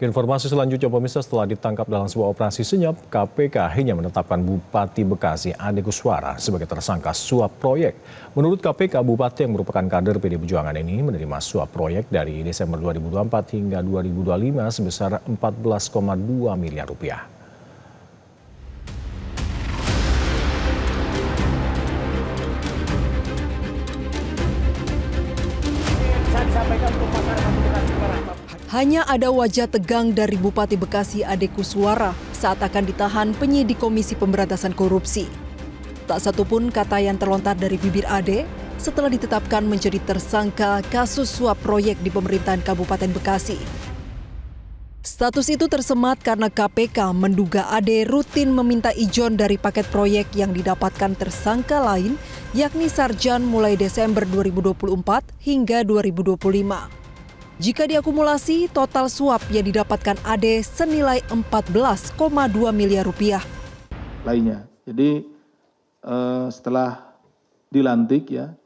Informasi selanjutnya, pemirsa, setelah ditangkap dalam sebuah operasi senyap, KPK akhirnya menetapkan Bupati Bekasi Ade Kuswara sebagai tersangka suap proyek. Menurut KPK, Bupati yang merupakan kader PD Perjuangan ini menerima suap proyek dari Desember 2024 hingga 2025 sebesar 14,2 miliar rupiah. Hanya ada wajah tegang dari Bupati Bekasi Ade Kuswara saat akan ditahan penyidik Komisi Pemberantasan Korupsi. Tak satupun kata yang terlontar dari bibir Ade setelah ditetapkan menjadi tersangka kasus suap proyek di pemerintahan Kabupaten Bekasi. Status itu tersemat karena KPK menduga Ade rutin meminta ijon dari paket proyek yang didapatkan tersangka lain, yakni Sarjan mulai Desember 2024 hingga 2025. Jika diakumulasi, total suap yang didapatkan Ade senilai 14,2 miliar rupiah. Lainnya. Jadi setelah dilantik ya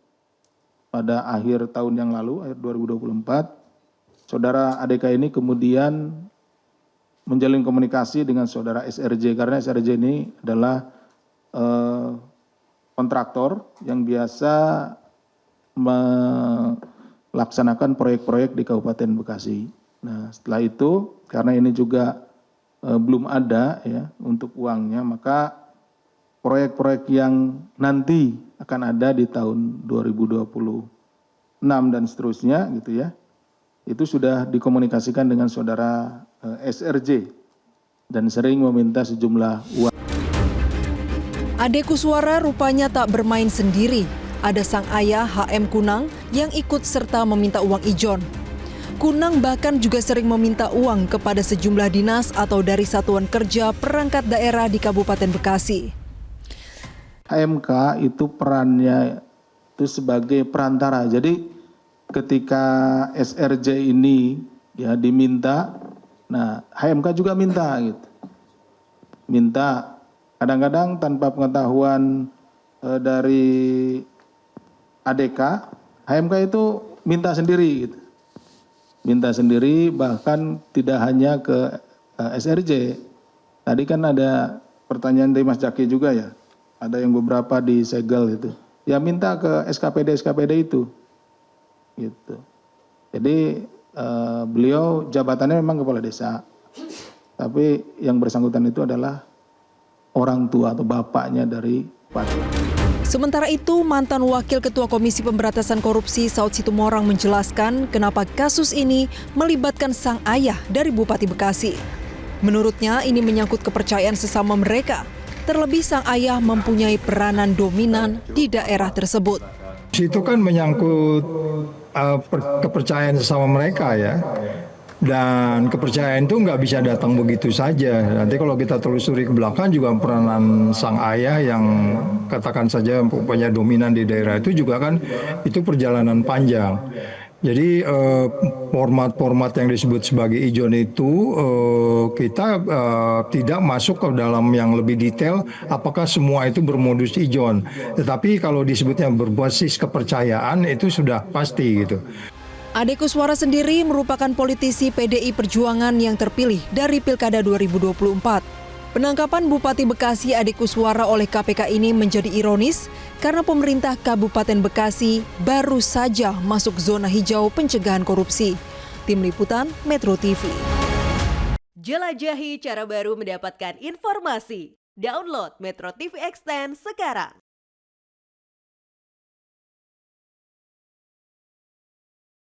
pada akhir tahun yang lalu, akhir 2024, saudara ADK ini kemudian menjalin komunikasi dengan saudara SRJ karena SRJ ini adalah kontraktor yang biasa melaksanakan proyek-proyek di Kabupaten Bekasi. Nah, setelah itu karena ini juga belum ada ya untuk uangnya, maka proyek-proyek yang nanti akan ada di tahun 2026 dan seterusnya gitu ya, itu sudah dikomunikasikan dengan saudara SRJ dan sering meminta sejumlah uang. Ade Kuswara rupanya tak bermain sendiri. Ada sang ayah HM Kunang yang ikut serta meminta uang ijon. Kunang bahkan juga sering meminta uang kepada sejumlah dinas atau dari satuan kerja perangkat daerah di Kabupaten Bekasi. HMK itu perannya itu sebagai perantara. Jadi ketika SRJ ini ya diminta, nah HMK juga minta gitu. Minta kadang-kadang tanpa pengetahuan dari ADK, HMK itu minta sendiri gitu. Minta sendiri, bahkan tidak hanya ke SRJ. Tadi kan ada pertanyaan dari Mas Jaki juga ya. Ada yang beberapa disegel itu. Ya minta ke SKPD itu. Gitu. Jadi beliau jabatannya memang kepala desa. Tapi yang bersangkutan itu adalah orang tua atau bapaknya dari Bupati. Sementara itu, mantan Wakil Ketua Komisi Pemberantasan Korupsi Saud Situmorang menjelaskan kenapa kasus ini melibatkan sang ayah dari Bupati Bekasi. Menurutnya, ini menyangkut kepercayaan sesama mereka. Terlebih sang ayah mempunyai peranan dominan di daerah tersebut. Itu kan menyangkut kepercayaan sesama mereka ya. Dan kepercayaan itu nggak bisa datang begitu saja. Nanti kalau kita telusuri ke belakang juga peranan sang ayah yang katakan saja punya dominan di daerah itu juga kan itu perjalanan panjang. Jadi format-format yang disebut sebagai ijon itu kita tidak masuk ke dalam yang lebih detail apakah semua itu bermodus ijon. Tetapi kalau disebutnya berbasis kepercayaan itu sudah pasti gitu. Ade Kuswara sendiri merupakan politisi PDI Perjuangan yang terpilih dari Pilkada 2024. Penangkapan Bupati Bekasi Ade Kuswara oleh KPK ini menjadi ironis karena pemerintah Kabupaten Bekasi baru saja masuk zona hijau pencegahan korupsi. Tim Liputan Metro TV. Jelajahi cara baru mendapatkan informasi. Download Metro TV Extend sekarang.